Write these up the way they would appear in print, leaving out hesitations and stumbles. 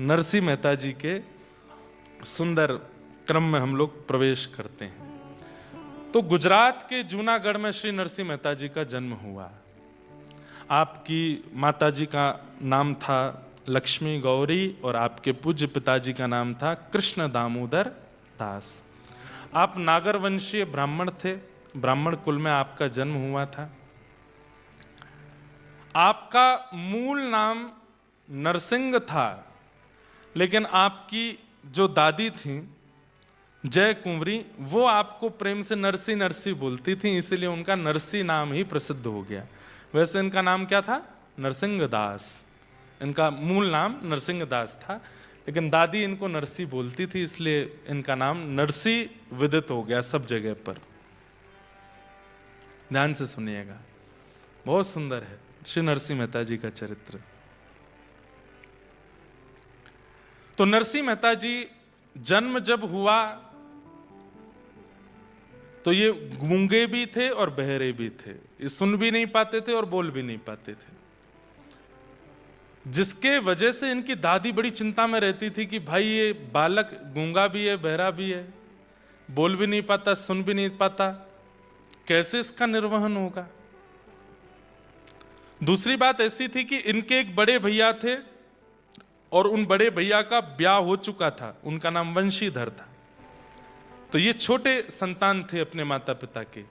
नरसिंह मेहता जी के सुंदर क्रम में हम लोग प्रवेश करते हैं। तो गुजरात के जूनागढ़ में श्री नरसिंह मेहता जी का जन्म हुआ। आपकी माता जी का नाम था लक्ष्मी गौरी और आपके पूज्य पिताजी का नाम था कृष्ण दामोदर दास। आप नागर वंशीय ब्राह्मण थे, ब्राह्मण कुल में आपका जन्म हुआ था। आपका मूल नाम नरसिंह था, लेकिन आपकी जो दादी थी जय कुंवरी, वो आपको प्रेम से नरसी नरसी बोलती थी, इसलिए उनका नरसी नाम ही प्रसिद्ध हो गया। वैसे इनका नाम क्या था? नरसिंह दास। इनका मूल नाम नरसिंह दास था, लेकिन दादी इनको नरसी बोलती थी, इसलिए इनका नाम नरसी विदित हो गया सब जगह पर। ध्यान से सुनिएगा, बहुत सुंदर है श्री नरसिंह मेहता जी का चरित्र। तो नरसिंह मेहता जी जन्म जब हुआ तो ये गूंगे भी थे और बहरे भी थे, ये सुन भी नहीं पाते थे और बोल भी नहीं पाते थे, जिसके वजह से इनकी दादी बड़ी चिंता में रहती थी कि भाई ये बालक गूंगा भी है, बहरा भी है, बोल भी नहीं पाता, सुन भी नहीं पाता, कैसे इसका निर्वहन होगा। दूसरी बात ऐसी थी कि इनके एक बड़े भैया थे और उन बड़े भैया का ब्याह हो चुका था, उनका नाम वंशीधर था। तो ये छोटे संतान थे अपने माता पिता के।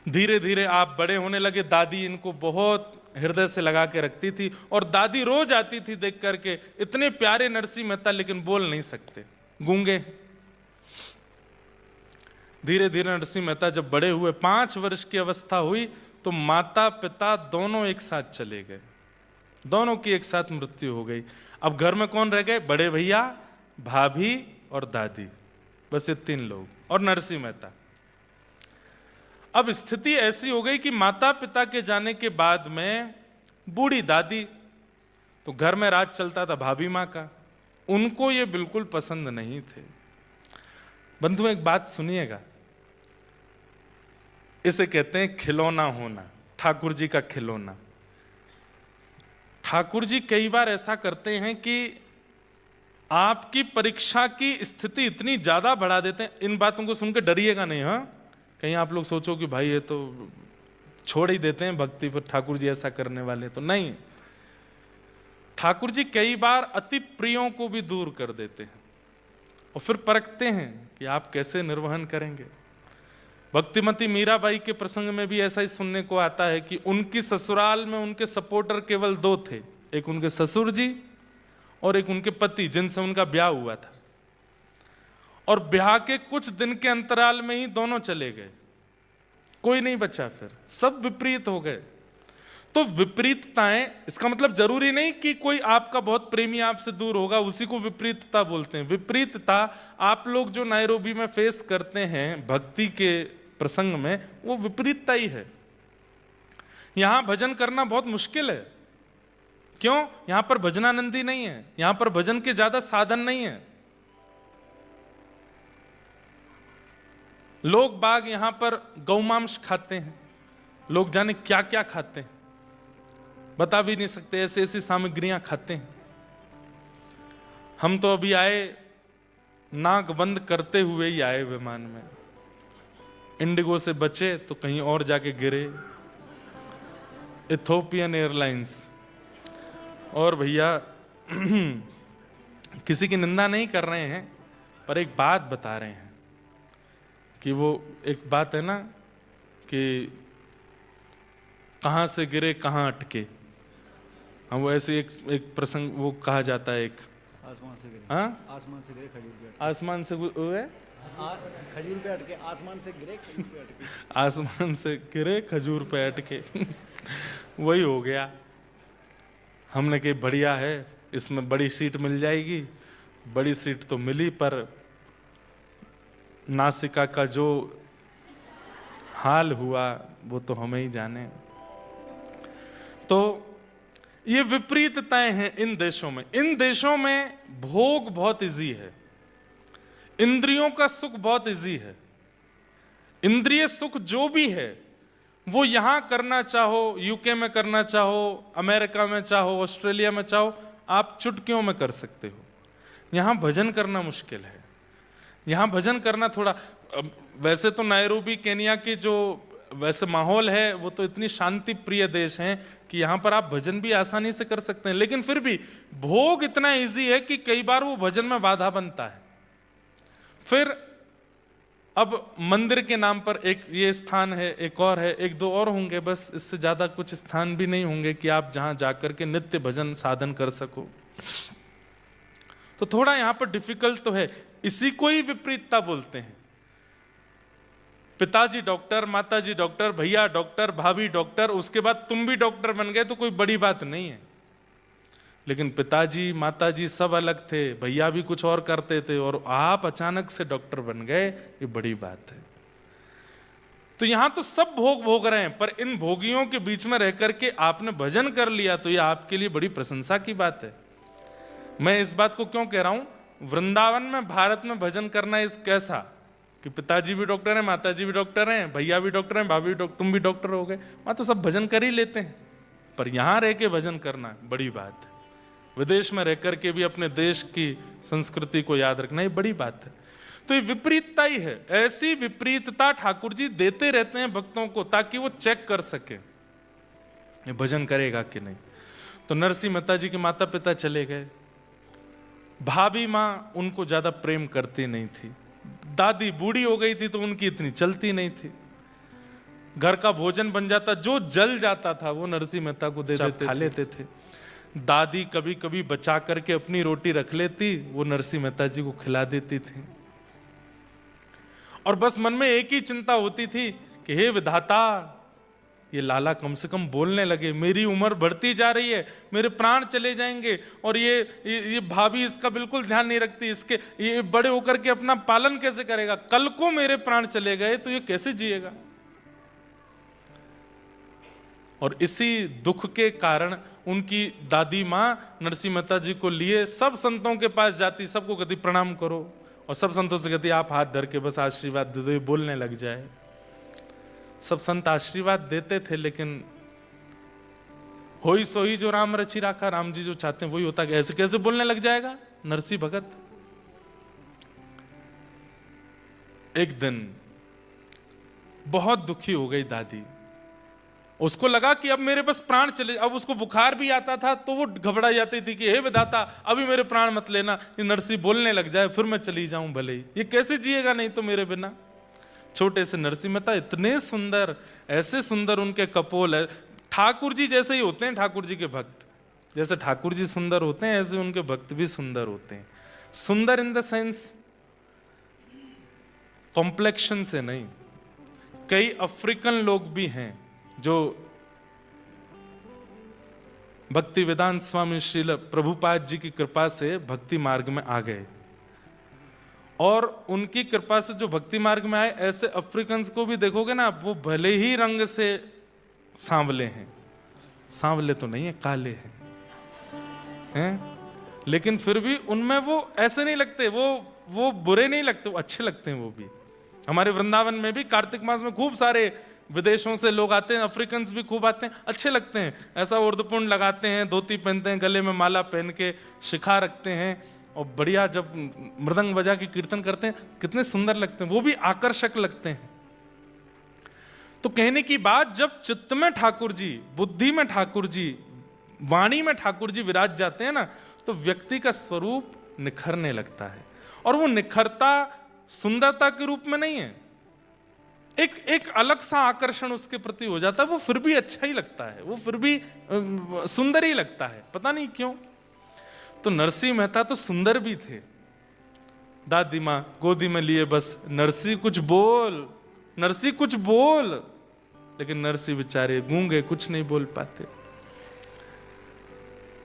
धीरे धीरे आप बड़े होने लगे, दादी इनको बहुत हृदय से लगा के रखती थी और दादी रोज आती थी देख करके, इतने प्यारे नरसिंह मेहता लेकिन बोल नहीं सकते, गूंगे। धीरे धीरे नरसिंह मेहता जब बड़े हुए, 5 वर्ष की अवस्था हुई, तो माता पिता दोनों एक साथ चले गए, दोनों की एक साथ मृत्यु हो गई। अब घर में कौन रह गए? बड़े भैया, भाभी और दादी, बस ये 3 लोग और नरसिंह मेहता। अब स्थिति ऐसी हो गई कि माता पिता के जाने के बाद में बूढ़ी दादी, तो घर में राज चलता था भाभी माँ का, उनको ये बिल्कुल पसंद नहीं थे। बंधु एक बात सुनिएगा, इसे कहते हैं खिलौना होना, ठाकुर जी का खिलौना। ठाकुर जी कई बार ऐसा करते हैं कि आपकी परीक्षा की स्थिति इतनी ज्यादा बढ़ा देते हैं। इन बातों को सुनकर डरिएगा नहीं, हाँ, कहीं आप लोग सोचो कि भाई ये तो छोड़ ही देते हैं भक्ति पर, ठाकुर जी ऐसा करने वाले तो नहीं। ठाकुर जी कई बार अति प्रियों को भी दूर कर देते हैं और फिर परखते हैं कि आप कैसे निर्वहन करेंगे। भक्तिमती मीराबाई के प्रसंग में भी ऐसा ही सुनने को आता है कि उनकी ससुराल में उनके सपोर्टर केवल 2 थे, एक उनके ससुर जी और एक उनके पति, जिनसे उनका ब्याह हुआ था। और ब्याह के कुछ दिन के अंतराल में ही दोनों चले गए, कोई नहीं बचा, फिर सब विपरीत हो गए। तो विपरीतताएं, इसका मतलब जरूरी नहीं कि कोई आपका बहुत प्रेमी आपसे दूर होगा उसी को विपरीतता बोलते हैं। विपरीतता आप लोग जो नायरोबी में फेस करते हैं भक्ति के प्रसंग में, वो विपरीतता ही है। यहां भजन करना बहुत मुश्किल है। क्यों? यहां पर भजनानंदी नहीं है, यहां पर भजन के ज्यादा साधन नहीं है। लोग बाग यहां पर गौमांस खाते हैं, लोग जाने क्या क्या खाते हैं, बता भी नहीं सकते, ऐसी ऐसी सामग्रियां खाते हैं। हम तो अभी आए, नाक बंद करते हुए ही आए विमान में, इंडिगो से बचे तो कहीं और जाके गिरे, इथोपियन एयरलाइंस। और भैया किसी की निंदा नहीं कर रहे हैं, पर एक बात बता रहे हैं कि वो एक बात है ना कि कहां से गिरे कहां अटके। हम वो ऐसे एक प्रसंग वो कहा जाता है, एक आसमान से गिरे, हाँ, आसमान से गिरे खजूर पे, आसमान से हुए खजूर पे अटके, आसमान से गिरे खजूर पे अटके, आसमान से गिरे खजूर पे अटके वही हो गया। हमने कही बढ़िया है, इसमें बड़ी सीट मिल जाएगी। बड़ी सीट तो मिली, पर नासिका का जो हाल हुआ वो तो हमें ही जाने। तो ये विपरीतताएं हैं इन देशों में। इन देशों में भोग बहुत इजी है, इंद्रियों का सुख बहुत इजी है। इंद्रिय सुख जो भी है वो यहां करना चाहो, यूके में करना चाहो, अमेरिका में चाहो, ऑस्ट्रेलिया में चाहो, आप चुटकियों में कर सकते हो। यहाँ भजन करना मुश्किल है। यहाँ भजन करना थोड़ा, वैसे तो नायरोबी केनिया की जो वैसे माहौल है वो तो इतनी शांति प्रिय देश है कि यहाँ पर आप भजन भी आसानी से कर सकते हैं, लेकिन फिर भी भोग इतना इजी है कि कई बार वो भजन में बाधा बनता है। फिर अब मंदिर के नाम पर एक ये स्थान है, एक और है, एक दो और होंगे, बस इससे ज्यादा कुछ स्थान भी नहीं होंगे कि आप जहां जाकर के नित्य भजन साधन कर सको। तो थोड़ा यहां पर डिफिकल्ट तो है। इसी को ही विपरीतता बोलते हैं। पिताजी डॉक्टर, माताजी डॉक्टर, भैया डॉक्टर, भाभी डॉक्टर, उसके बाद तुम भी डॉक्टर बन गए तो कोई बड़ी बात नहीं है। लेकिन पिताजी माताजी सब अलग थे, भैया भी कुछ और करते थे, और आप अचानक से डॉक्टर बन गए, ये बड़ी बात है। तो यहां तो सब भोग भोग रहे हैं, पर इन भोगियों के बीच में रह करके आपने भजन कर लिया तो ये आपके लिए बड़ी प्रशंसा की बात है। मैं इस बात को क्यों कह रहा हूं, वृंदावन में, भारत में भजन करना इस कैसा कि पिताजी भी डॉक्टर हैं, माताजी भी डॉक्टर हैं, भैया भी डॉक्टर हैं, भाभी भी डॉक्टर, तुम भी डॉक्टर हो गए, वहां तो सब भजन कर ही लेते हैं। पर यहां रह के भजन करना बड़ी बात है। विदेश में रह करके भी अपने देश की संस्कृति को याद रखना ये बड़ी बात है। तो ये विपरीतता ही है। ऐसी विपरीतता ठाकुर जी देते रहते हैं भक्तों को ताकि वो चेक कर सके ये भजन करेगा कि नहीं। तो नरसिंह मेहता जी के माता पिता चले गए। भाभी माँ उनको ज्यादा प्रेम करती नहीं थी। दादी बूढ़ी हो गई थी तो उनकी इतनी चलती नहीं थी। घर का भोजन बन जाता, जो जल जाता था वो नरसिंह मेहता को दे देते, खा लेते थे। दादी कभी कभी बचा करके अपनी रोटी रख लेती, वो नरसिंह मेहता जी को खिला देती थी। और बस मन में एक ही चिंता होती थी कि हे विधाता, ये लाला कम से कम बोलने लगे, मेरी उम्र बढ़ती जा रही है, मेरे प्राण चले जाएंगे, और ये भाभी इसका बिल्कुल ध्यान नहीं रखती, इसके ये बड़े होकर के अपना पालन कैसे करेगा, कल को मेरे प्राण चले गए तो ये कैसे जिएगा। और इसी दुख के कारण उनकी दादी माँ नरसिंह मेहता जी को लिए सब संतों के पास जाती, सबको कहती प्रणाम करो, और सब संतों से कहती आप हाथ धर के बस आशीर्वाद दे दो, ये बोलने लग जाए। सब संत आशीर्वाद देते थे, लेकिन होई सोई जो राम रची राखा, राम जी जो चाहते हैं वही होता है। ऐसे कैसे बोलने लग जाएगा नरसिंह भगत। एक दिन बहुत दुखी हो गई दादी, उसको लगा कि अब मेरे बस प्राण चले। अब उसको बुखार भी आता था तो वो घबरा जाती थी कि हे विधाता अभी मेरे प्राण मत लेना, ये नरसिंह बोलने लग जाए फिर मैं चली जाऊं भले ही, ये कैसे जिएगा नहीं तो मेरे बिना। छोटे से नरसिंह मेहता इतने सुंदर, ऐसे सुंदर उनके कपोल है, ठाकुर जी जैसे ही होते हैं। ठाकुर जी के भक्त जैसे ठाकुर जी सुंदर होते हैं, ऐसे उनके भक्त भी सुंदर होते हैं। सुंदर इन द सेंस कॉम्प्लेक्शन से नहीं। कई अफ्रीकन लोग भी हैं जो भक्ति वेदांत स्वामी श्रील प्रभुपाद जी की कृपा से भक्ति मार्ग में आ गए, और उनकी कृपा से जो भक्ति मार्ग में आए, ऐसे अफ्रीकन्स को भी देखोगे ना, वो भले ही रंग से सांवले हैं, सांवले तो नहीं है, काले हैं, लेकिन फिर भी उनमें वो ऐसे नहीं लगते, वो बुरे नहीं लगते, वो अच्छे लगते हैं। वो भी हमारे वृंदावन में भी कार्तिक मास में खूब सारे विदेशों से लोग आते हैं, अफ्रीकन्स भी खूब आते हैं, अच्छे लगते हैं। ऐसा उर्दपुंड लगाते हैं, धोती पहनते हैं, गले में माला पहन के शिखा रखते हैं, और बढ़िया जब मृदंग बजा के कीर्तन करते हैं कितने सुंदर लगते हैं, वो भी आकर्षक लगते हैं। तो कहने की बात, जब चित्त में ठाकुर जी, बुद्धि में ठाकुर जी, वाणी में ठाकुर जी विराज जाते हैं ना, तो व्यक्ति का स्वरूप निखरने लगता है। और वो निखरता सुंदरता के रूप में नहीं है, एक अलग सा आकर्षण उसके प्रति हो जाता है। वो फिर भी अच्छा ही लगता है, वो फिर भी सुंदर ही लगता है, पता नहीं क्यों। तो नरसिंह मेहता तो सुंदर भी थे। दादी माँ गोदी में लिए बस नरसिंह कुछ बोल, नरसिंह कुछ बोल, लेकिन नरसिंह बेचारे गूंगे, कुछ नहीं बोल पाते।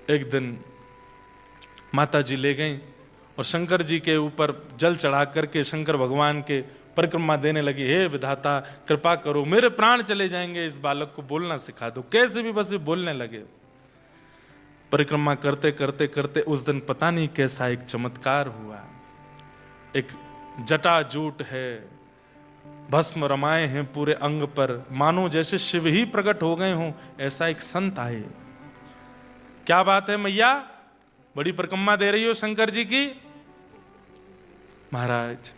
एक दिन माता जी ले गईं और शंकर जी के ऊपर जल चढ़ा करके शंकर भगवान के परिक्रमा देने लगी। हे विधाता कृपा करो, मेरे प्राण चले जाएंगे, इस बालक को बोलना सिखा दो। कैसे भी बस ये बोलने लगे। परिक्रमा करते करते करते उस दिन पता नहीं कैसा एक चमत्कार हुआ। एक जटाजूट है, भस्म रमाए हैं पूरे अंग पर, मानो जैसे शिव ही प्रकट हो गए हों, ऐसा एक संत आए। क्या बात है मैया, बड़ी परिक्रमा दे रही हो शंकर जी की। महाराज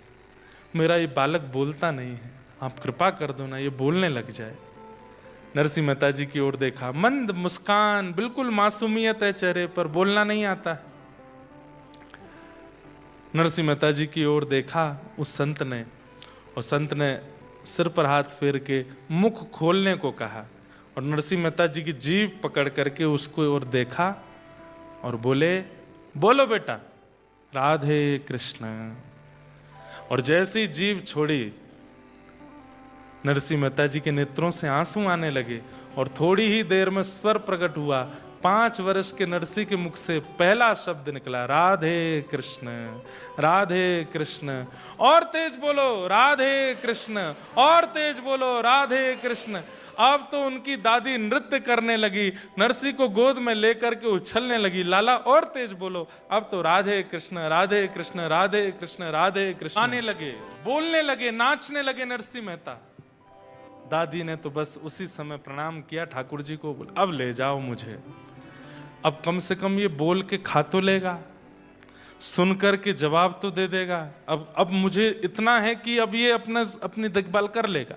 मेरा ये बालक बोलता नहीं है, आप कृपा कर दो ना, ये बोलने लग जाए। नरसिंह मेहता जी की ओर देखा, मंद मुस्कान, बिल्कुल मासूमियत है चेहरे पर, बोलना नहीं आता है। नरसिंह मेहता जी की ओर देखा उस संत ने, और संत ने सिर पर हाथ फेर के मुख खोलने को कहा, और नरसिंह मेहता जी की जीभ पकड़ करके उसको ओर देखा और बोले, बोलो बेटा राधे कृष्ण। और जैसी जीभ छोड़ी, नरसिंह मेहता जी के नेत्रों से आंसू आने लगे, और थोड़ी ही देर में स्वर प्रकट हुआ। 5 वर्ष के नरसिंह के मुख से पहला शब्द निकला, राधे कृष्ण, राधे कृष्ण। और तेज बोलो राधे कृष्ण, और तेज बोलो राधे कृष्ण। अब तो उनकी दादी नृत्य करने लगी, नरसिंह को गोद में लेकर के उछलने लगी। लाला और तेज बोलो, अब तो राधे कृष्ण, राधे कृष्ण, राधे कृष्ण, राधे कृष्ण आने लगे, बोलने लगे, नाचने लगे नरसिंह मेहता। दादी ने तो बस उसी समय प्रणाम किया ठाकुर जी को, बोला अब ले जाओ मुझे, अब कम से कम ये बोल के खा तो लेगा, सुन कर के जवाब तो दे देगा। अब मुझे इतना है कि अब ये अपनी देखभाल कर लेगा।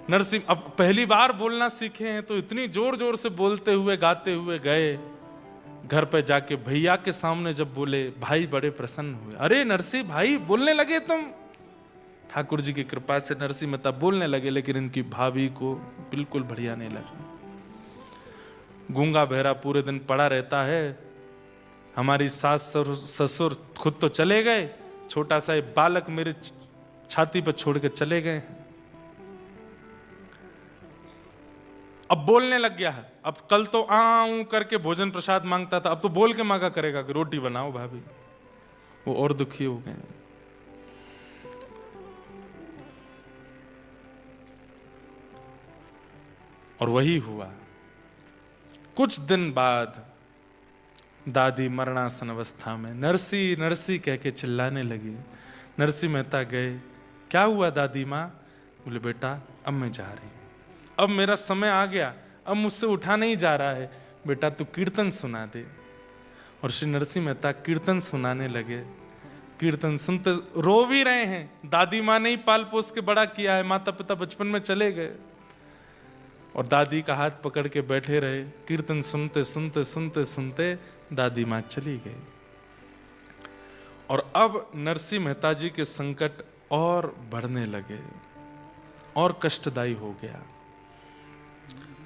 नरसिंह अब पहली बार बोलना सीखे हैं, तो इतनी जोर जोर से बोलते हुए गाते हुए गए। घर पे जाके भैया के सामने जब बोले, भाई बड़े प्रसन्न हुए। अरे नरसिंह भाई बोलने लगे तुम। ठाकुर जी की कृपा से नरसिंह मेहता बोलने लगे, लेकिन इनकी भाभी को बिल्कुल बढ़िया नहीं लगा। गूंगा बहरा पूरे दिन पड़ा रहता है, हमारी सास ससुर खुद तो चले गए, छोटा सा बालक मेरे छाती पर छोड़ के चले गए। अब बोलने लग गया है। अब कल तो आऊं करके भोजन प्रसाद मांगता था, अब तो बोल के मांगा करेगा कि रोटी बनाओ भाभी। वो और दुखी हो गए। और वही हुआ। कुछ दिन बाद दादी मरणासन अवस्था में नरसी नरसी कह के चिल्लाने लगी। नरसिंह मेहता गए, क्या हुआ दादी माँ? बोले बेटा अब मैं जा रही हूं, अब मेरा समय आ गया, अब मुझसे उठा नहीं जा रहा है, बेटा तू कीर्तन सुना दे। और श्री नरसिंह मेहता कीर्तन सुनाने लगे। कीर्तन सुनते रो भी रहे हैं, दादी माँ ने ही पाल पोस के बड़ा किया है, माता पिता बचपन में चले गए, और दादी का हाथ पकड़ के बैठे रहे। कीर्तन सुनते सुनते सुनते सुनते दादी माँ चली गई। और अब नरसिंह मेहता जी के संकट और बढ़ने लगे और कष्टदायी हो गया।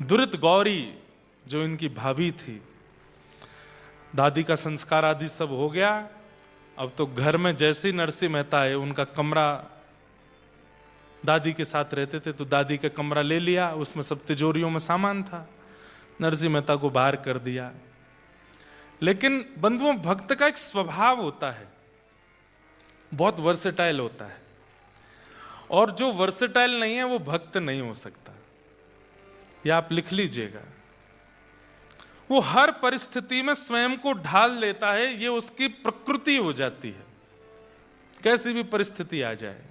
दुरित गौरी जो इनकी भाभी थी, दादी का संस्कार आदि सब हो गया। अब तो घर में जैसे ही नरसिंह मेहता आए, उनका कमरा, दादी के साथ रहते थे तो दादी का कमरा ले लिया, उसमें सब तिजोरियों में सामान था, नरसिंह मेहता को बाहर कर दिया। लेकिन बंधुओं, भक्त का एक स्वभाव होता है, बहुत वर्सेटाइल होता है, और जो वर्सेटाइल नहीं है वो भक्त नहीं हो सकता। या आप लिख लीजिएगा, वो हर परिस्थिति में स्वयं को ढाल लेता है, ये उसकी प्रकृति हो जाती है, कैसी भी परिस्थिति आ जाए।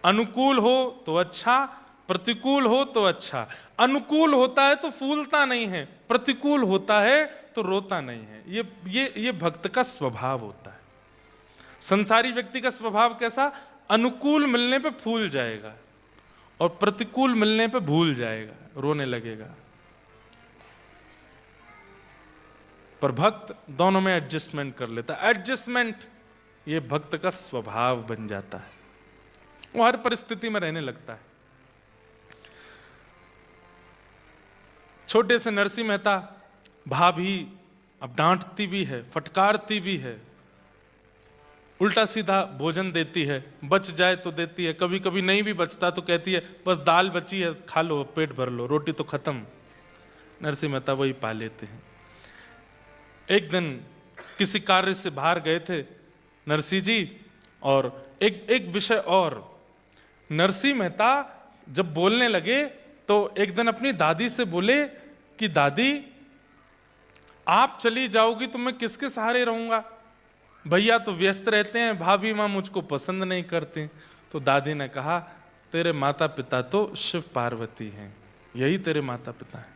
अनुकूल हो तो अच्छा, प्रतिकूल हो तो अच्छा। अनुकूल होता है तो फूलता नहीं है, प्रतिकूल होता है तो रोता नहीं है। ये भक्त का स्वभाव होता है। संसारी व्यक्ति का स्वभाव कैसा? अनुकूल मिलने पे फूल जाएगा और प्रतिकूल मिलने पे भूल जाएगा, रोने लगेगा। पर भक्त दोनों में एडजस्टमेंट कर लेता है। एडजस्टमेंट ये भक्त का स्वभाव बन जाता है, वो हर परिस्थिति में रहने लगता है। छोटे से नरसिंह मेहता, भाभी अब डांटती भी है, फटकारती भी है, उल्टा सीधा भोजन देती है, बच जाए तो देती है, कभी कभी नहीं भी बचता तो कहती है बस दाल बची है खा लो, पेट भर लो, रोटी तो खत्म। नरसिंह मेहता वही पा लेते हैं। एक दिन किसी कार्य से बाहर गए थे नरसिंह जी, और एक विषय और, नरसिंह मेहता जब बोलने लगे तो एक दिन अपनी दादी से बोले कि दादी आप चली जाओगी तो मैं किसके सहारे रहूंगा? भैया तो व्यस्त रहते हैं, भाभी माँ मुझको पसंद नहीं करती। तो दादी ने कहा तेरे माता पिता तो शिव पार्वती हैं, यही तेरे माता पिता हैं,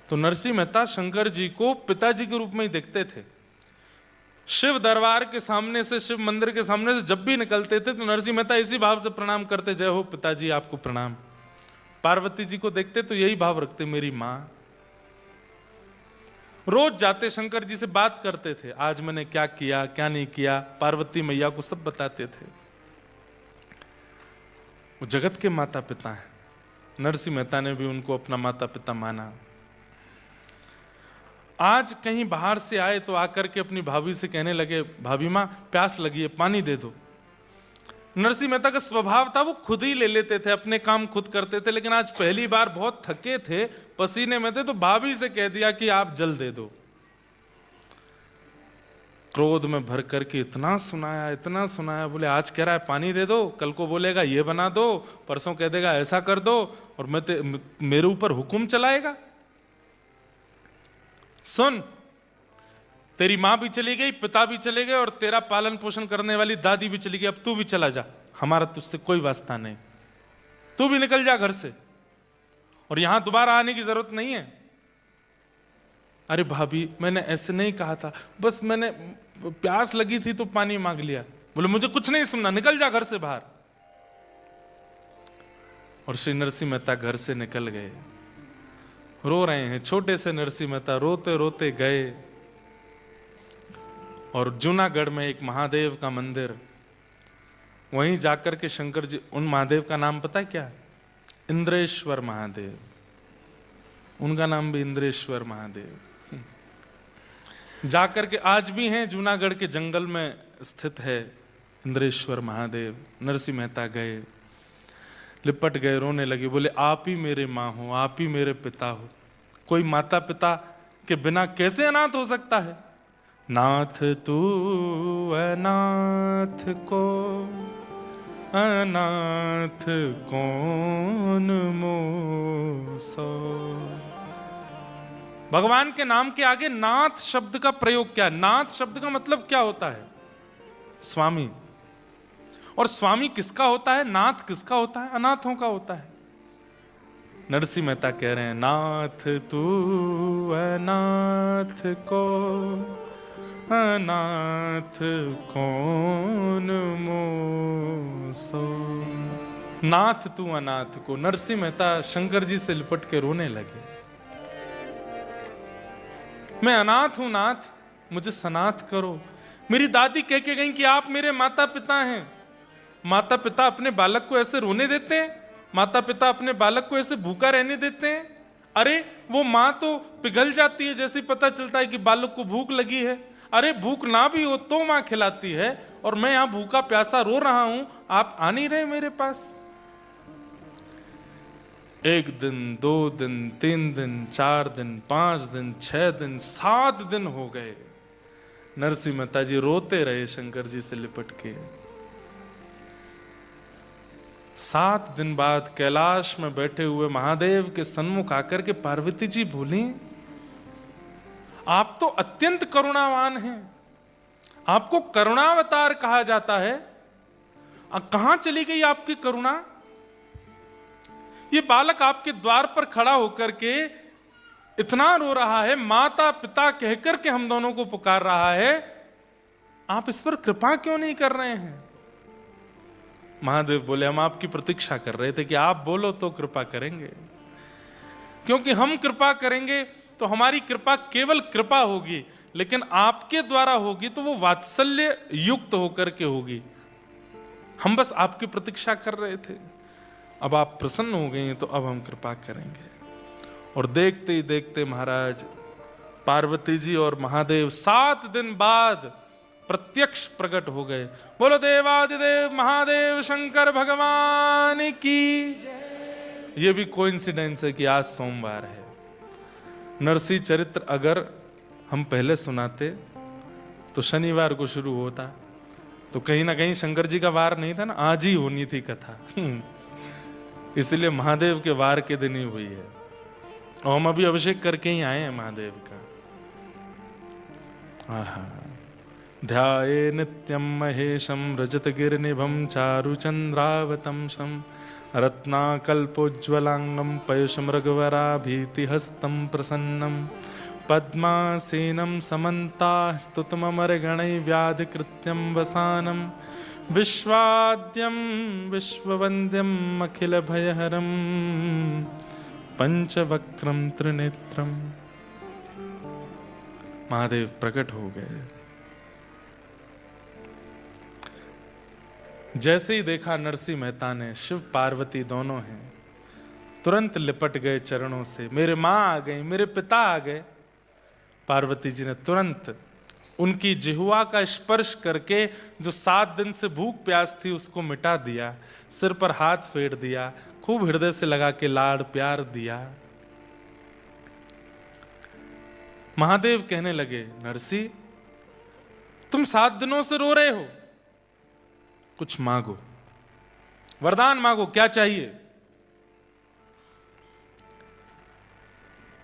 तो नरसिंह मेहता शंकर जी को पिताजी के रूप में ही देखते थे। शिव दरबार के सामने से, शिव मंदिर के सामने से जब भी निकलते थे तो नरसिंह मेहता इसी भाव से प्रणाम करते, जय हो पिताजी आपको प्रणाम। पार्वती जी को देखते तो यही भाव रखते, मेरी मां। रोज जाते शंकर जी से बात करते थे, आज मैंने क्या किया क्या नहीं किया, पार्वती मैया को सब बताते थे। वो जगत के माता पिता हैं। नरसिंह मेहता ने भी उनको अपना माता पिता माना। आज कहीं बाहर से आए तो आकर के अपनी भाभी से कहने लगे, भाभी माँ प्यास लगी है, पानी दे दो। नरसिंह मेहता का स्वभाव था वो खुद ही ले लेते थे, अपने काम खुद करते थे, लेकिन आज पहली बार बहुत थके थे, पसीने में थे, तो भाभी से कह दिया कि आप जल दे दो। क्रोध में भर करके इतना सुनाया, बोले आज कह रहा है पानी दे दो, कल को बोलेगा ये बना दो, परसों कह देगा ऐसा कर दो, और मेरे ऊपर हुक्म चलाएगा। सुन, तेरी मां भी चली गई, पिता भी चले गए, और तेरा पालन पोषण करने वाली दादी भी चली गई, अब तू भी चला जा, हमारा तुझसे कोई वास्ता नहीं, तू भी निकल जा घर से, और यहां दोबारा आने की जरूरत नहीं है। अरे भाभी मैंने ऐसे नहीं कहा था, बस मैंने प्यास लगी थी तो पानी मांग लिया। बोले मुझे कुछ नहीं सुनना, निकल जा घर से बाहर। और श्री नरसिंह मेहता घर से निकल गए। रो रहे हैं, छोटे से नरसिंह मेहता रोते रोते गए, और जूनागढ़ में एक महादेव का मंदिर, वहीं जाकर के शंकर जी, उन महादेव का नाम पता है क्या? इंद्रेश्वर महादेव। उनका नाम भी इंद्रेश्वर महादेव। जाकर के आज भी हैं, जूनागढ़ के जंगल में स्थित है इंद्रेश्वर महादेव। नरसिंह मेहता गए, लिपट गए, रोने लगे, बोले आप ही मेरे माँ हो, आप ही मेरे पिता हो, कोई माता पिता के बिना कैसे अनाथ हो सकता है? नाथ तू अनाथ को अनाथ कौन मोसो। भगवान के नाम के आगे नाथ शब्द का प्रयोग क्या? नाथ शब्द का मतलब क्या होता है? स्वामी। और स्वामी किसका होता है? नाथ किसका होता है? अनाथों का होता है। नरसिंह मेहता कह रहे हैं, नाथ तू अनाथ को अनाथ कौन मोसो। नाथ तू अनाथ को। नरसिंह मेहता शंकर जी से लिपट के रोने लगे, मैं अनाथ हूं नाथ, मुझे सनाथ करो। मेरी दादी कह के गई कि आप मेरे माता पिता हैं। माता पिता अपने बालक को ऐसे रोने देते हैं? माता पिता अपने बालक को ऐसे भूखा रहने देते हैं? अरे वो माँ तो पिघल जाती है जैसे पता चलता है कि बालक को भूख लगी है। अरे भूख ना भी हो तो माँ खिलाती है, और मैं यहां भूखा प्यासा रो रहा हूं, आप आ नहीं रहे मेरे पास। 1 दिन, 2 दिन, 3 दिन, 4 दिन, 5 दिन, 6 दिन, 7 दिन हो गए। नरसिंह मेहता जी रोते रहे शंकर जी से लिपट के। 7 दिन बाद कैलाश में बैठे हुए महादेव के सन्मुख आकर के पार्वती जी बोली, आप तो अत्यंत करुणावान हैं, आपको करुणावतार कहा जाता है, कहां चली गई आपकी करुणा? ये बालक आपके द्वार पर खड़ा होकर के इतना रो रहा है, माता पिता कहकर के हम दोनों को पुकार रहा है, आप इस पर कृपा क्यों नहीं कर रहे हैं? महादेव बोले, हम आपकी प्रतीक्षा कर रहे थे कि आप बोलो तो कृपा करेंगे, क्योंकि हम कृपा करेंगे तो हमारी कृपा केवल कृपा होगी, लेकिन आपके द्वारा होगी तो वो वात्सल्य युक्त होकर के होगी। हम बस आपकी प्रतीक्षा कर रहे थे, अब आप प्रसन्न हो गए हैं तो अब हम कृपा करेंगे। और देखते ही देखते महाराज पार्वती जी और महादेव 7 दिन बाद प्रत्यक्ष प्रकट हो गए। बोलो देवादिदेव महादेव शंकर भगवान की। ये भी कोइंसिडेंस है कि आज सोमवार है। नरसिंह चरित्र अगर हम पहले सुनाते तो शनिवार को शुरू होता, तो कहीं ना कहीं शंकर जी का वार नहीं था ना, आज ही होनी थी कथा। इसलिए महादेव के वार के दिन ही हुई है, और हम अभी अभिषेक करके ही आए हैं महादेव का। ध्याये नित्यं महेशं रजतगिरिनिभं चारुचन्द्रावतंसं रत्नाकल्पोज्ज्वलाङ्गं पयुषमृगवराभीतिहस्तं प्रसन्नं पद्मासीनं समन्ताः स्तुतममरगणैर्व्याधिकृत्यं वसानं विश्वाद्यं विश्ववन्द्यम् अखिलभयहरं पंचवक्त्रं त्रिनेत्रम। महादेव प्रकट हो गए। जैसे ही देखा नरसिंह मेहता ने शिव पार्वती दोनों हैं, तुरंत लिपट गए चरणों से। मेरे माँ आ गई, मेरे पिता आ गए। पार्वती जी ने तुरंत उनकी जिह्वा का स्पर्श करके जो 7 दिन से भूख प्यास थी उसको मिटा दिया, सिर पर हाथ फेर दिया, खूब हृदय से लगा के लाड़ प्यार दिया। महादेव कहने लगे, नरसिंह तुम 7 दिनों से रो रहे हो, कुछ मांगो, वरदान मांगो, क्या चाहिए?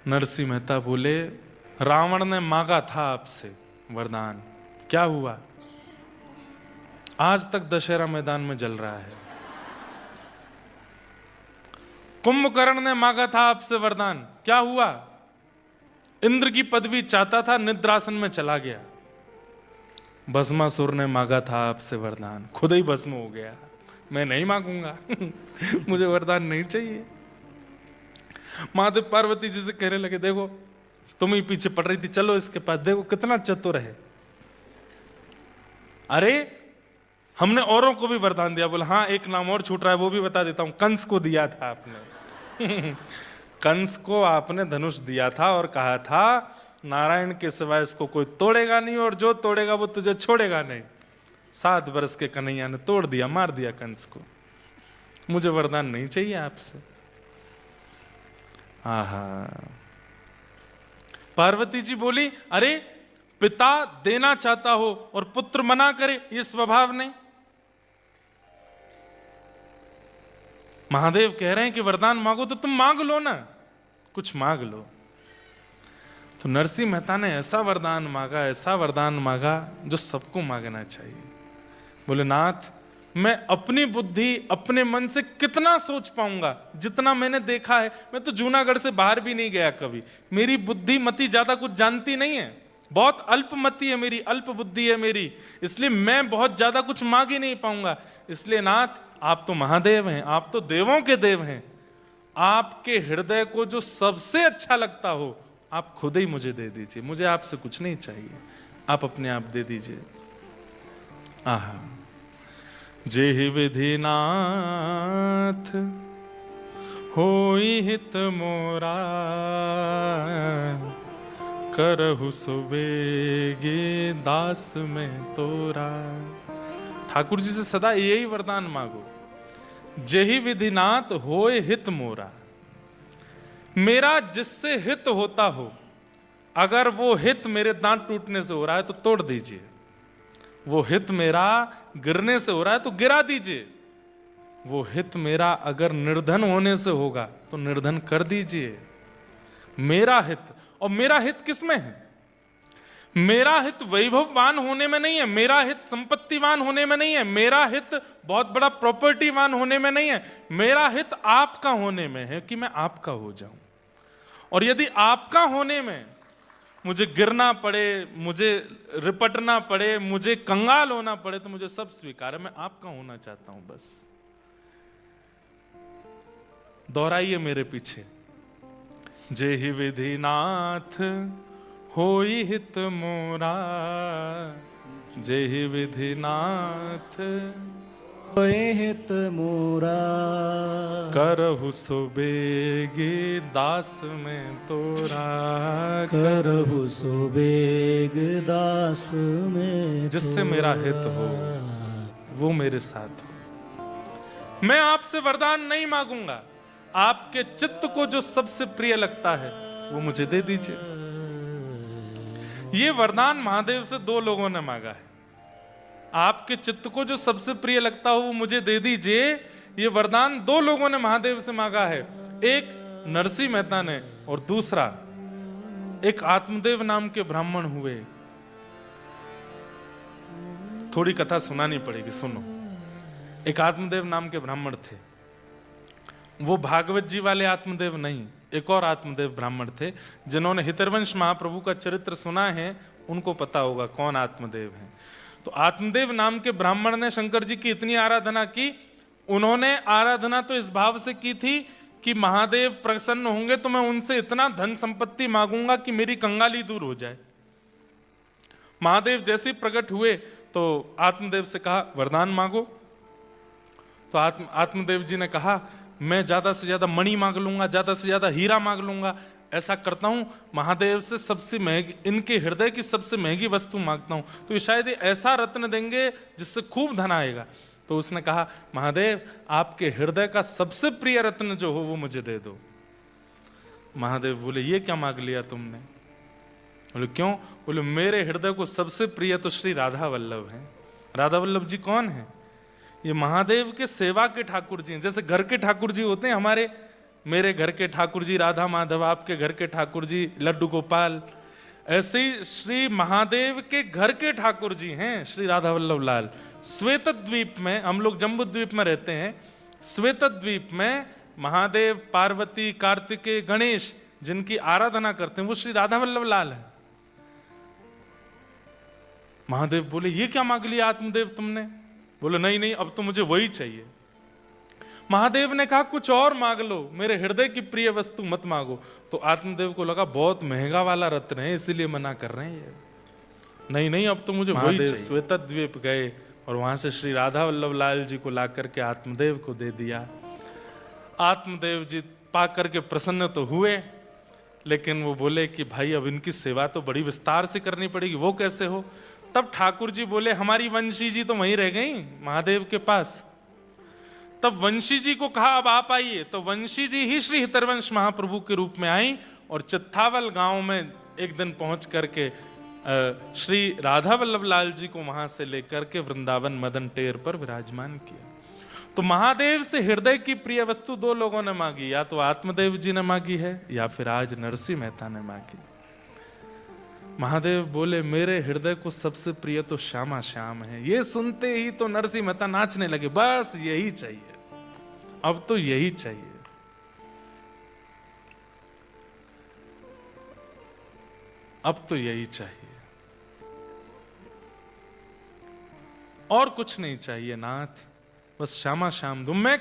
नरसिंह मेहता बोले, रावण ने मांगा था आपसे वरदान, क्या हुआ? आज तक दशहरा मैदान में जल रहा है। कुंभकर्ण ने मांगा था आपसे वरदान, क्या हुआ? इंद्र की पदवी चाहता था, निद्रासन में चला गया। भस्मासुर ने मांगा था आपसे वरदान, खुद ही भस्म हो गया। मैं नहीं मांगूंगा मुझे वरदान नहीं चाहिए। महादेव पार्वती जी से कहने लगे, देखो तुम ही पीछे पड़ रही थी, चलो इसके पास, देखो कितना चतुर है। अरे हमने औरों को भी वरदान दिया। बोला हाँ, एक नाम और छूट रहा है, वो भी बता देता हूं। कंस को दिया था आपने कंस को आपने धनुष दिया था और कहा था नारायण के सिवाय इसको कोई तोड़ेगा नहीं, और जो तोड़ेगा वो तुझे छोड़ेगा नहीं। 7 वर्ष के कन्हैया ने तोड़ दिया, मार दिया कंस को। मुझे वरदान नहीं चाहिए आपसे। आहा। पार्वती जी बोली, अरे पिता देना चाहता हो और पुत्र मना करे, ये स्वभाव नहीं। महादेव कह रहे हैं कि वरदान मांगो तो तुम मांग लो ना, कुछ मांग लो। तो नरसिंह मेहता ने ऐसा वरदान मांगा, ऐसा वरदान मांगा जो सबको मांगना चाहिए। बोले, नाथ मैं अपनी बुद्धि अपने मन से कितना सोच पाऊंगा, जितना मैंने देखा है। मैं तो जूनागढ़ से बाहर भी नहीं गया कभी। मेरी बुद्धि मति ज्यादा कुछ जानती नहीं है, बहुत अल्पमति है मेरी, अल्प बुद्धि है मेरी, इसलिए मैं बहुत ज्यादा कुछ मांग ही नहीं पाऊंगा। इसलिए नाथ आप तो महादेव हैं, आप तो देवों के देव हैं, आपके हृदय को जो सबसे अच्छा लगता हो आप खुद ही मुझे दे दीजिए। मुझे आपसे कुछ नहीं चाहिए, आप अपने आप दे दीजिए। आहा। जेहि विधि नाथ होई हित मोरा, करहु सुबेगे दास में तोरा। ठाकुर जी से सदा यही वरदान मांगो, जेहि विधिनाथ होए हित मोरा। मेरा जिससे हित होता हो, अगर वो हित मेरे दांत टूटने से हो रहा है तो तोड़ दीजिए, वो हित मेरा गिरने से हो रहा है तो गिरा दीजिए, वो हित मेरा अगर निर्धन होने से होगा तो निर्धन कर दीजिए। मेरा हित, और मेरा हित किसमें है? मेरा हित वैभववान होने में नहीं है, मेरा हित संपत्तिवान होने में नहीं है, मेरा हित बहुत बड़ा प्रॉपर्टीवान होने में नहीं है। मेरा हित आपका होने में है कि मैं आपका हो जाऊं। और यदि आपका होने में मुझे गिरना पड़े, मुझे रिपटना पड़े, मुझे कंगाल होना पड़े, तो मुझे सब स्वीकार है। मैं आपका होना चाहता हूं बस। दोहराइए मेरे पीछे, जेहि विधिनाथ होई हित मोरा, जेहि विधिनाथ होए हित मोरा, करहु सुबेगे दास में तोरा, करहु सुबेग दास में। जिससे मेरा हित हो वो मेरे साथ हो। मैं आपसे वरदान नहीं मांगूंगा, आपके चित्त को जो सबसे प्रिय लगता है वो मुझे दे दीजिए। ये वरदान महादेव से 2 लोगों ने मांगा है। आपके चित्त को जो सबसे प्रिय लगता हो वो मुझे दे दीजिए, ये वरदान 2 लोगों ने महादेव से मांगा है। एक नरसिंह मेहता ने और दूसरा एक आत्मदेव नाम के ब्राह्मण हुए। थोड़ी कथा सुनानी पड़ेगी, सुनो। एक आत्मदेव नाम के ब्राह्मण थे। वो भागवत जी वाले आत्मदेव नहीं, एक और आत्मदेव ब्राह्मण थे। जिन्होंने हितरवंश महाप्रभु का चरित्र सुना है उनको पता होगा कौन आत्मदेव है। तो आत्मदेव नाम के ब्राह्मण ने शंकर जी की इतनी आराधना की। उन्होंने आराधना तो इस भाव से की थी कि महादेव प्रसन्न होंगे तो मैं उनसे इतना धन संपत्ति मांगूंगा कि मेरी कंगाली दूर हो जाए। महादेव जैसे ही प्रकट हुए तो आत्मदेव से कहा वरदान मांगो। तो आत्मदेव जी ने कहा मैं ज्यादा से ज्यादा मणि मांग लूंगा, ज्यादा से ज्यादा हीरा मांग लूंगा। ऐसा करता हूं महादेव से सबसे महंगी, इनके हृदय की सबसे महंगी वस्तु मांगता हूं, तो ये शायद ऐसा रत्न देंगे जिससे खूब धन आएगा। तो उसने कहा महादेव आपके हृदय का सबसे प्रिय रत्न जो हो वो मुझे दे दो। महादेव बोले ये क्या मांग लिया तुमने? बोले क्यों? बोले मेरे हृदय को सबसे प्रिय तो श्री राधा वल्लभ है। राधा वल्लभ जी कौन है? ये महादेव के सेवा के ठाकुर जी हैं। जैसे घर के ठाकुर जी होते हैं हमारे, मेरे घर के ठाकुर जी राधा माधव, आपके घर के ठाकुर जी लड्डू गोपाल, ऐसे ही श्री महादेव के घर के ठाकुर जी हैं श्री राधा वल्लभ लाल। श्वेत द्वीप में, हम लोग जम्बू द्वीप में रहते हैं, श्वेत द्वीप में महादेव, पार्वती, कार्तिकेय, गणेश जिनकी आराधना करते हैं वो श्री राधा वल्लभ लाल है। महादेव बोले ये क्या मांग लिया आत्मदेव तुमने? बोले नहीं नहीं अब तो मुझे वही चाहिए। महादेव ने कहा कुछ और मांग लो, मेरे हृदय की प्रिय वस्तु मत मांगो। तो आत्मदेव को लगा बहुत महंगा वाला रत्न है इसीलिए मना कर रहे हैं ये। नहीं नहीं अब तो मुझे वही चाहिए। श्वेत द्वीप गए और वहां से श्री राधा वल्लभ लाल जी को ला करके आत्मदेव को दे दिया। आत्मदेव जी पा करके प्रसन्न तो हुए, लेकिन वो बोले कि भाई अब इनकी सेवा तो बड़ी विस्तार से करनी पड़ेगी। वो कैसे हो? तब ठाकुर जी बोले हमारी वंशी जी तो वहीं रह गई महादेव के पास। तब वंशी जी को कहा अब आप आइए। तो वंशी जी ही श्री हितरवंश महाप्रभु के रूप में आई और चित्थावल गांव में एक दिन पहुंच करके श्री राधा वल्लभ लाल जी को वहां से लेकर के वृंदावन मदन टेर पर विराजमान किया। तो महादेव से हृदय की प्रिय वस्तु दो लोगों ने मांगी, या तो आत्मदेव जी ने मांगी है या फिर आज नरसिंह मेहता ने मांगी। महादेव बोले मेरे हृदय को सबसे प्रिय तो श्यामा श्याम है। ये सुनते ही तो नरसिंह मेहता नाचने लगे, बस यही चाहिए, अब तो यही चाहिए। अब तो यही चाहिए, और कुछ नहीं चाहिए नाथ, बस श्यामा श्याम दो। मैं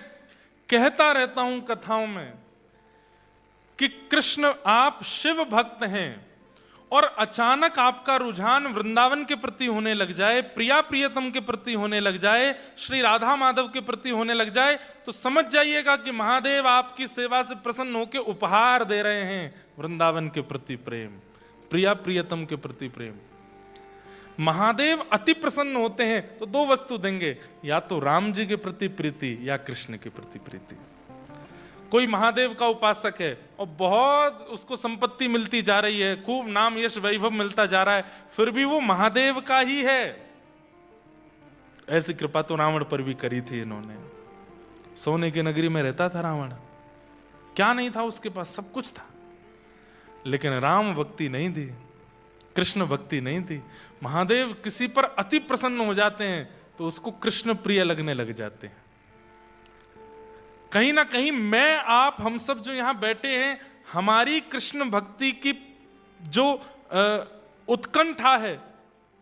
कहता रहता हूं कथाओं में कि कृष्ण आप शिव भक्त हैं और अचानक आपका रुझान वृंदावन के प्रति होने लग जाए, प्रिया प्रियतम के प्रति होने लग जाए, श्री राधा माधव के प्रति होने लग जाए, तो समझ जाइएगा कि महादेव आपकी सेवा से प्रसन्न होकर उपहार दे रहे हैं वृंदावन के प्रति प्रेम, प्रिया प्रियतम के प्रति प्रेम। महादेव अति प्रसन्न होते हैं तो दो वस्तु देंगे, या तो राम जी के प्रति प्रीति या कृष्ण के प्रति प्रीति। कोई महादेव का उपासक है और बहुत उसको संपत्ति मिलती जा रही है, खूब नाम यश वैभव मिलता जा रहा है, फिर भी वो महादेव का ही है। ऐसी कृपा तो रावण पर भी करी थी इन्होंने। सोने की नगरी में रहता था रावण, क्या नहीं था उसके पास? सब कुछ था, लेकिन राम भक्ति नहीं दी, कृष्ण भक्ति नहीं थी। महादेव किसी पर अति प्रसन्न हो जाते हैं तो उसको कृष्ण प्रिय लगने लग जाते हैं। कहीं ना कहीं मैं, आप, हम सब जो यहां बैठे हैं, हमारी कृष्ण भक्ति की जो उत्कंठा है,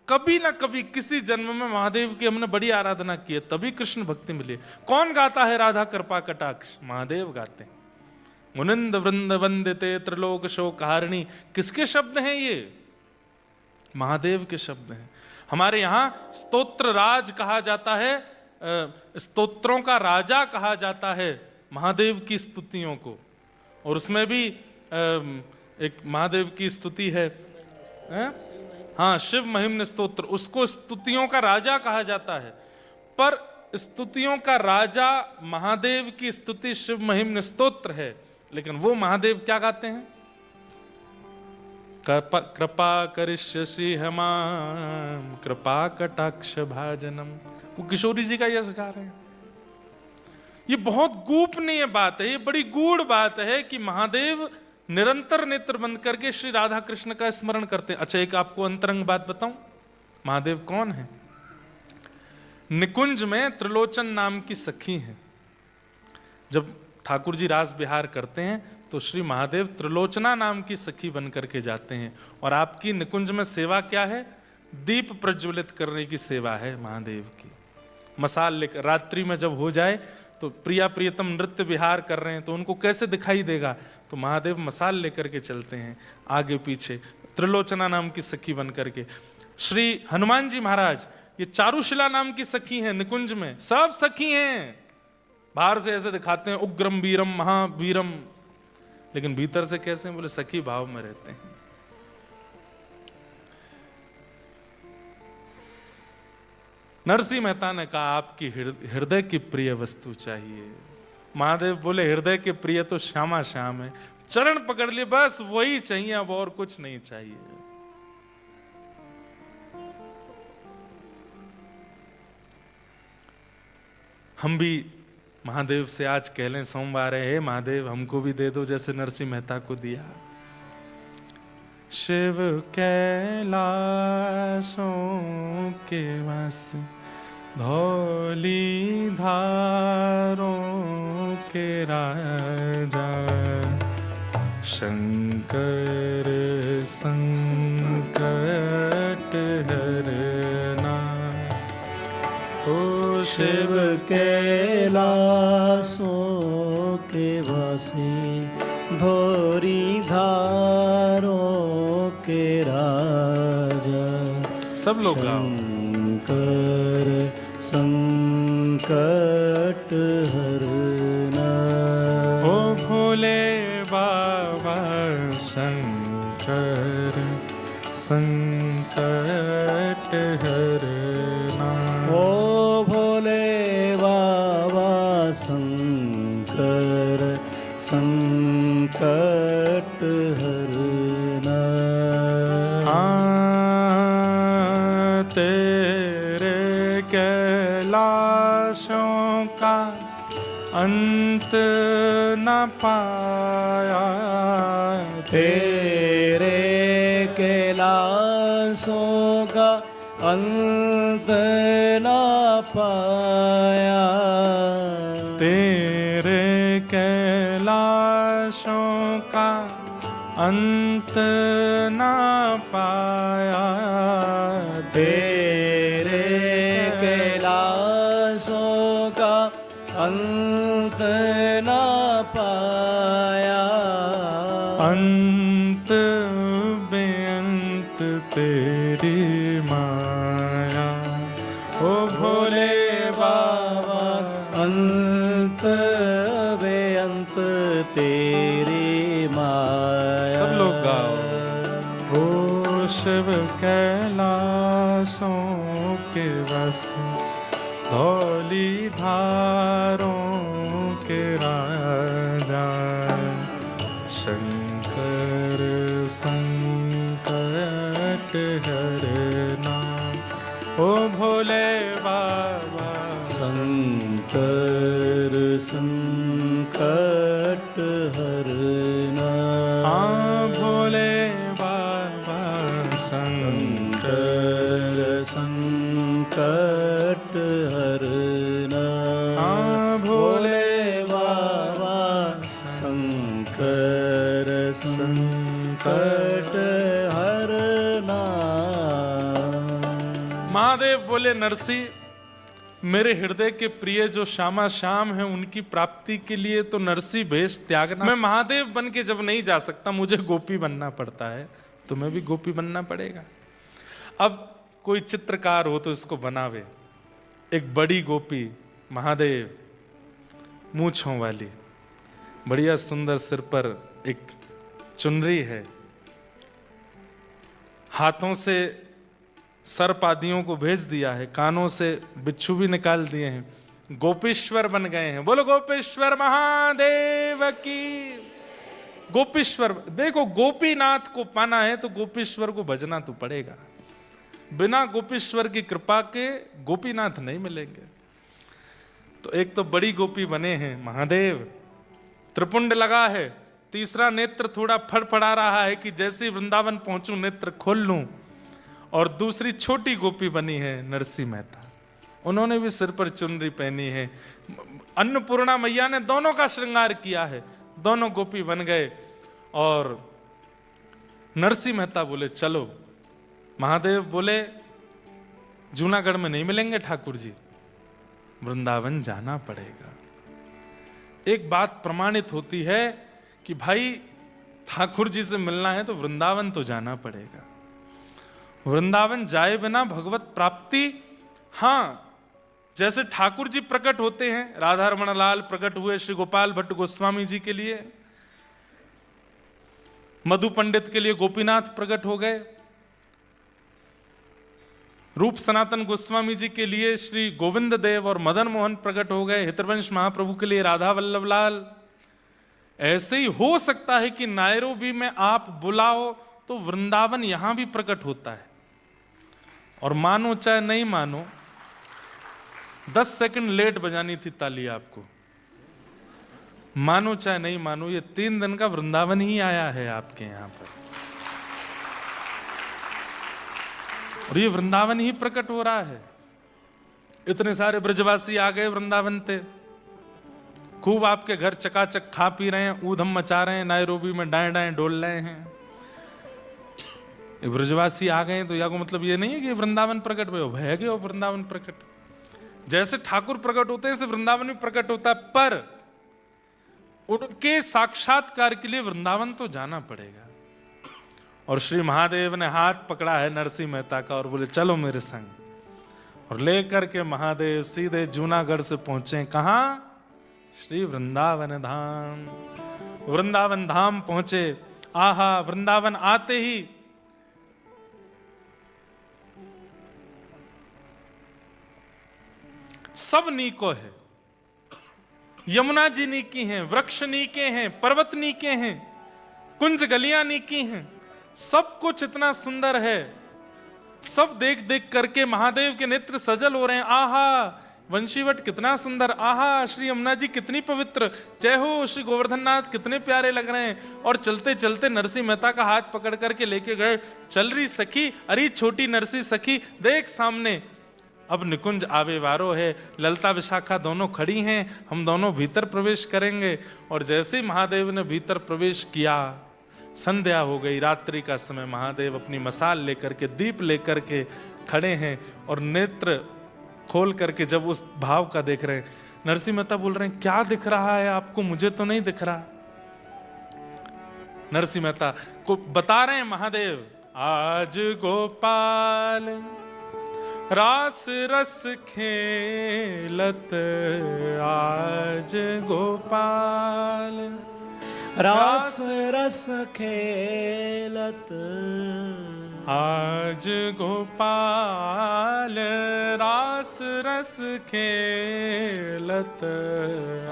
कभी ना कभी किसी जन्म में महादेव की हमने बड़ी आराधना की है, तभी कृष्ण भक्ति मिली। कौन गाता है राधा कृपा कटाक्ष? महादेव गाते हैं। मुनिंद वृंद वंदिते त्रिलोक शोकहारिणी, किसके शब्द हैं ये? महादेव के शब्द हैं। हमारे यहां स्तोत्र राज कहा जाता है, स्तोत्रों का राजा कहा जाता है महादेव की स्तुतियों को, और उसमें भी एक महादेव की स्तुति है, हाँ, शिव महिम्न स्तोत्र, उसको स्तुतियों का राजा कहा जाता है। पर स्तुतियों का राजा महादेव की स्तुति शिव महिम्न स्तोत्र है, लेकिन वो महादेव क्या गाते हैं? कृपा करिष्यसि हमाम कृपा कटाक्ष भाजनम। वो किशोरी जी का यश गा रहे हैं। ये बहुत गोपनीय बात है, ये बड़ी गूढ़ बात है कि महादेव निरंतर नेत्र बंद करके श्री राधा कृष्ण का स्मरण करते हैं। अच्छा, एक आपको अंतरंग बात बताऊं, महादेव कौन है? निकुंज में त्रिलोचन नाम की सखी है। जब ठाकुर जी रास विहार करते हैं तो श्री महादेव त्रिलोचना नाम की सखी बन करके जाते हैं। और आपकी निकुंज में सेवा क्या है? दीप प्रज्वलित करने की सेवा है महादेव की। मसाल लेकर रात्रि में जब हो जाए तो प्रिया प्रियतम नृत्य विहार कर रहे हैं तो उनको कैसे दिखाई देगा? तो महादेव मसाल लेकर के चलते हैं आगे पीछे, त्रिलोचना नाम की सखी बन करके। श्री हनुमान जी महाराज ये चारुशिला नाम की सखी हैं निकुंज में, सब सखी हैं। बाहर से ऐसे दिखाते हैं उग्रम वीरम महावीरम, लेकिन भीतर से कैसे हैं? बोले सखी भाव में रहते हैं। नरसिंह मेहता ने कहा आपकी हृदय की प्रिय वस्तु चाहिए। महादेव बोले हृदय के प्रिय तो श्यामा श्याम है, चरण पकड़ लिए बस वही चाहिए, अब और कुछ नहीं चाहिए। हम भी महादेव से आज कह लें सोमवार है, हे महादेव हमको भी दे दो जैसे नरसिंह मेहता को दिया। शिव कैलाशों के वास धौली धारों के राजा, शंकर संकट हरना। ओ शिव कैलाशों के वासी धौरी धारों के राजा, सब लोग गाओ। शंकर संकट हरना। ओ भोले बाबा शंकर संकट हरना। ओ भोले बाबा शंकर संकट हरना। तेरे कैलाशों का अंत न पाया, तेरे कैलाशों का अंत न पाया। तेरे कैलाशों का अंत न पाया। तेरे कैलाशों का अंत न पाया। अंत बेअंत तेरी माया। ओ भोले बाबा अंत बेअंत तेरी माया। सब लोग गाओ। ओ शिव कैलाशों के वस धौली धारों के राजा, शंकर संकट हरना। ओ भोले बाबा शंकर संकट हरना। भोले बाबा शंकर संकट हरना। भोले बाबा शंकर संकट हरना। महादेव बोले नरसिंह मेरे हृदय के प्रिय जो श्यामा श्याम है उनकी प्राप्ति के लिए तो नरसिंह भेष त्यागना। मैं महादेव बन के जब नहीं जा सकता, मुझे गोपी बनना पड़ता है, तुम्हें भी गोपी बनना पड़ेगा। अब कोई चित्रकार हो तो इसको बनावे। एक बड़ी गोपी महादेव, मूंछों वाली, बढ़िया सुंदर, सिर पर एक चुनरी है, हाथों से सर्प आदियों को भेज दिया है, कानों से बिच्छू भी निकाल दिए हैं, गोपीश्वर बन गए हैं। बोलो गोपीश्वर महादेव की। गोपीश्वर देखो, गोपीनाथ को पाना है तो गोपीश्वर को भजना तो पड़ेगा। बिना गोपीश्वर की कृपा के गोपीनाथ नहीं मिलेंगे। तो एक तो बड़ी गोपी बने हैं महादेव, त्रिपुंड लगा है, तीसरा नेत्र थोड़ा फड़फड़ा रहा है कि जैसे ही वृंदावन पहुंचूं नेत्र खोल लूं। और दूसरी छोटी गोपी बनी है नरसिंह मेहता, उन्होंने भी सिर पर चुनरी पहनी है। अन्नपूर्णा मैया ने दोनों का श्रृंगार किया है, दोनों गोपी बन गए। और नरसिंह मेहता बोले चलो। महादेव बोले जूनागढ़ में नहीं मिलेंगे ठाकुर जी, वृंदावन जाना पड़ेगा। एक बात प्रमाणित होती है कि भाई ठाकुर जी से मिलना है तो वृंदावन तो जाना पड़ेगा। वृंदावन जाए बिना भगवत प्राप्ति, हां जैसे ठाकुर जी प्रकट होते हैं, राधा रमण लाल प्रकट हुए श्री गोपाल भट्ट गोस्वामी जी के लिए, मधु पंडित के लिए गोपीनाथ प्रकट हो गए, रूप सनातन गोस्वामी जी के लिए श्री गोविंद देव और मदन मोहन प्रकट हो गए, हितवंश महाप्रभु के लिए राधा वल्लभ लाल। ऐसे ही हो सकता है कि नायरोबी में आप बुलाओ तो वृंदावन यहां भी प्रकट होता है। और मानो चाहे नहीं मानो, 10 सेकंड लेट बजानी थी ताली आपको, मानो चाहे नहीं मानो, ये 3 दिन का वृंदावन ही आया है आपके यहां पर, और ये वृंदावन ही प्रकट हो रहा है। इतने सारे ब्रजवासी आ गए वृंदावन पे, खूब आपके घर चकाचक खा पी रहे हैं, ऊधम मचा रहे हैं, नायरोबी में डाएं डाएं डोल रहे हैं। ब्रजवासी आ गए तो या को मतलब ये नहीं है कि वृंदावन प्रकट हुए, भय गए वृंदावन प्रकट। जैसे ठाकुर प्रकट होते हैं ऐसे वृंदावन भी प्रकट होता है, पर उनके साक्षात्कार के लिए वृंदावन तो जाना पड़ेगा। और श्री महादेव ने हाथ पकड़ा है नरसिंह मेहता का और बोले चलो मेरे संग, और लेकर के महादेव सीधे जूनागढ़ से पहुंचे कहां? श्री वृंदावन धाम। वृंदावन धाम पहुंचे। आहा, वृंदावन आते ही सब नीको है, यमुना जी नीकी हैं, वृक्ष नीके हैं, पर्वत नीके हैं, कुंज गलियां नीकी हैं, सब कुछ इतना सुंदर है। सब देख देख करके महादेव के नेत्र सजल हो रहे हैं। आहा, वंशीवट कितना सुंदर, आहा श्री यमुना जी कितनी पवित्र, जय हो श्री गोवर्धन नाथ कितने प्यारे लग रहे हैं। और चलते चलते नरसिंह मेहता का हाथ पकड़ करके लेके गए। चल रही सखी, अरे छोटी नरसिंह सखी देख सामने, अब निकुंज आवे वारो है, ललता विशाखा दोनों खड़ी हैं, हम दोनों भीतर प्रवेश करेंगे। और जैसे ही महादेव ने भीतर प्रवेश किया, संध्या हो गई, रात्रि का समय। महादेव अपनी मसाल लेकर के, दीप लेकर के खड़े हैं और नेत्र खोल करके जब उस भाव का देख रहे हैं, नरसिंह मेहता बोल रहे हैं क्या दिख रहा है आपको, मुझे तो नहीं दिख रहा। नरसिंह मेहता को बता रहे हैं महादेव, आज गोपाल रास रस खेलत, आज गोपाल रास रस खेलत, आज गोपाल रास रस खेलत,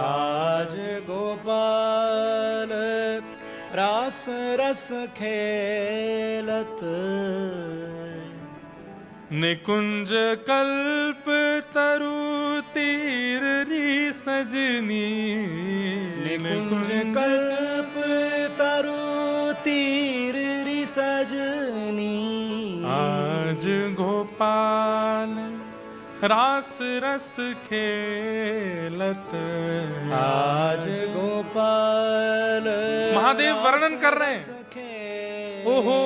आज गोपाल रास रस खेलत। निकुंज कल्प तरु तीर री सजनी, निकुंज कल्प तरु तीर री सजनी, आज गोपाल रास रस खेलत, आज गोपाल महादेव वर्णन कर रहे हैं। ओहो,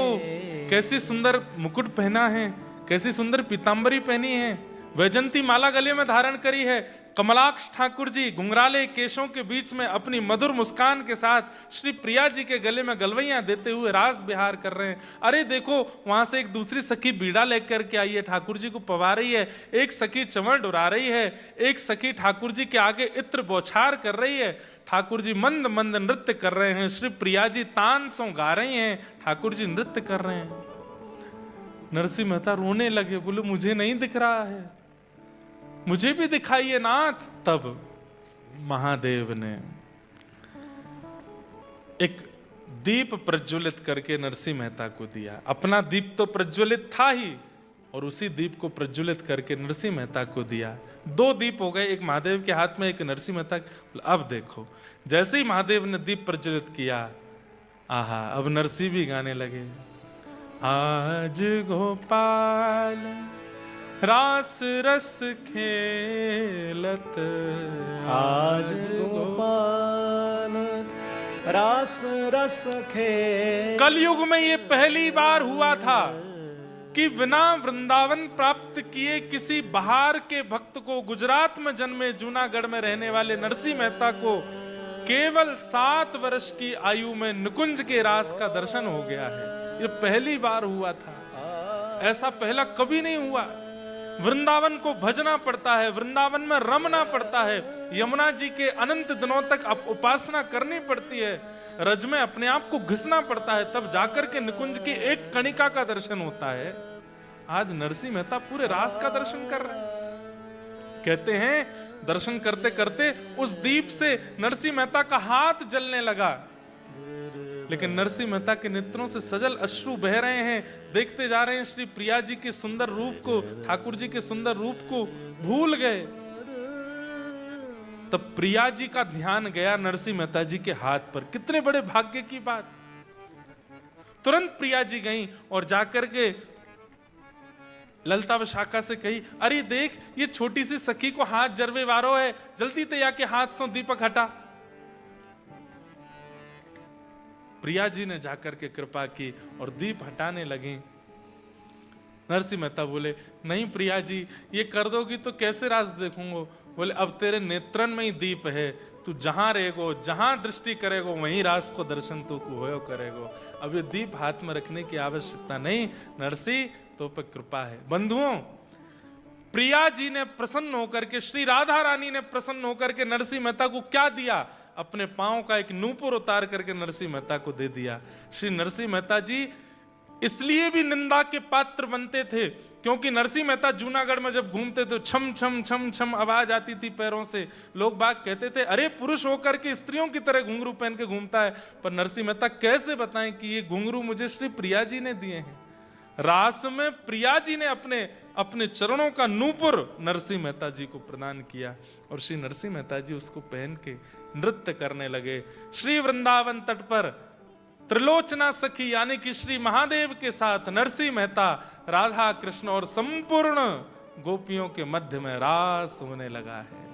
कैसी सुंदर मुकुट पहना है, कैसी सुंदर पीतांबरी पहनी है, वैजंती माला गले में धारण करी है। कमलाक्ष ठाकुर जी घुंघराले केशों के बीच में अपनी मधुर मुस्कान के साथ श्री प्रिया जी के गले में गलवैयां देते हुए रास विहार कर रहे हैं। अरे देखो, वहां से एक दूसरी सखी बीड़ा लेकर के आई है, ठाकुर जी को पवा रही है। एक सखी चंवर डुरा रही है, एक सखी ठाकुर जी के आगे इत्र बौछार कर रही है। ठाकुर जी मंद मंद नृत्य कर रहे हैं, श्री प्रिया जी तान सो गा रही हैं, ठाकुर जी नृत्य कर रहे हैं। नरसिंह मेहता रोने लगे, बोले मुझे नहीं दिख रहा है, मुझे भी दिखाइए नाथ। तब महादेव ने एक दीप प्रज्वलित करके नरसिंह मेहता को दिया। अपना दीप तो प्रज्वलित था ही, और उसी दीप को प्रज्वलित करके नरसिंह मेहता को दिया। 2 दीप हो गए, एक महादेव के हाथ में, एक नरसिंह मेहता। अब देखो, जैसे ही महादेव ने दीप प्रज्वलित किया, आहा, अब नरसिंह भी गाने लगे। आज गोपाल रास रस खेलत आज गोपाल रास रस खेल। कलयुग में ये पहली बार हुआ था कि बिना वृंदावन प्राप्त किए किसी बाहर के भक्त को, गुजरात में जन्मे जूनागढ़ में रहने वाले नरसिंह मेहता को केवल 7 वर्ष की आयु में निकुंज के रास का दर्शन हो गया है। ये पहली बार हुआ था, ऐसा पहला कभी नहीं हुआ। वृंदावन को भजना पड़ता है, वृंदावन में रमना पड़ता है, यमुना जी के अनंत दिनों तक उपासना करनी पड़ती है, रज में अपने आप को घिसना पड़ता है, तब जाकर के निकुंज की एक कणिका का दर्शन होता है। आज नरसिंह मेहता पूरे रास का दर्शन कर रहे हैं। कहते हैं दर्शन करते करते उस दीप से नरसिंह मेहता का हाथ जलने लगा, लेकिन नरसिंह मेहता के नेत्रों से सजल अश्रु बह रहे हैं। देखते जा रहे हैं श्री प्रिया जी के सुंदर रूप को, ठाकुर जी के सुंदर रूप को भूल गए। तब प्रिया जी का ध्यान गया नरसिंह मेहता जी के हाथ पर। कितने बड़े भाग्य की बात। तुरंत प्रिया जी गईं और जाकर के ललता विशाखा से कही, अरे देख ये छोटी सी सखी को हाथ जरवे वारो है, जल्दी तैया के हाथ से दीपक हटा। प्रिया जी ने जाकर के कृपा की और दीप हटाने लगी। नरसिंह मेहता बोले, नहीं प्रिया जी ये कर दोगी तो कैसे रास देखूंगा। बोले अब तेरे नेत्रन में ही दीप है, तू जहां रहेगो, जहां दृष्टि करेगो वहीं रास को दर्शन तू को होयो करेगो। अब ये दीप हाथ में रखने की आवश्यकता नहीं, नरसिंह तो पे कृपा है। बंधुओं, प्रिया जी ने प्रसन्न होकर के, श्री राधा रानी ने प्रसन्न होकर के नरसिंह मेहता को क्या दिया? अपने पांव का एक नूपुर उतार करके नरसिंह मेहता को दे दिया। श्री नरसिंह मेहता जी इसलिए भी निंदा के पात्र बनते थे क्योंकि नरसिंह मेहता जूनागढ़ में जब घूमते थे छम छम छम छम आवाज आती थी पैरों से। लोग बाग कहते थे अरे पुरुष होकर के स्त्रियों की तरह घुंघरू पहन के घूमता है। पर नरसिंह मेहता कैसे बताएं कि ये घुंघरू मुझे श्री प्रिया जी ने दिए हैं। रास में प्रिया जी ने अपने चरणों का नूपुर नरसिंह मेहता जी को प्रदान किया और श्री नरसिंह मेहता जी उसको पहन के नृत्य करने लगे। श्री वृंदावन तट पर त्रिलोचना सखी यानी कि श्री महादेव के साथ नरसिंह मेहता, राधा कृष्ण और संपूर्ण गोपियों के मध्य में रास होने लगा है।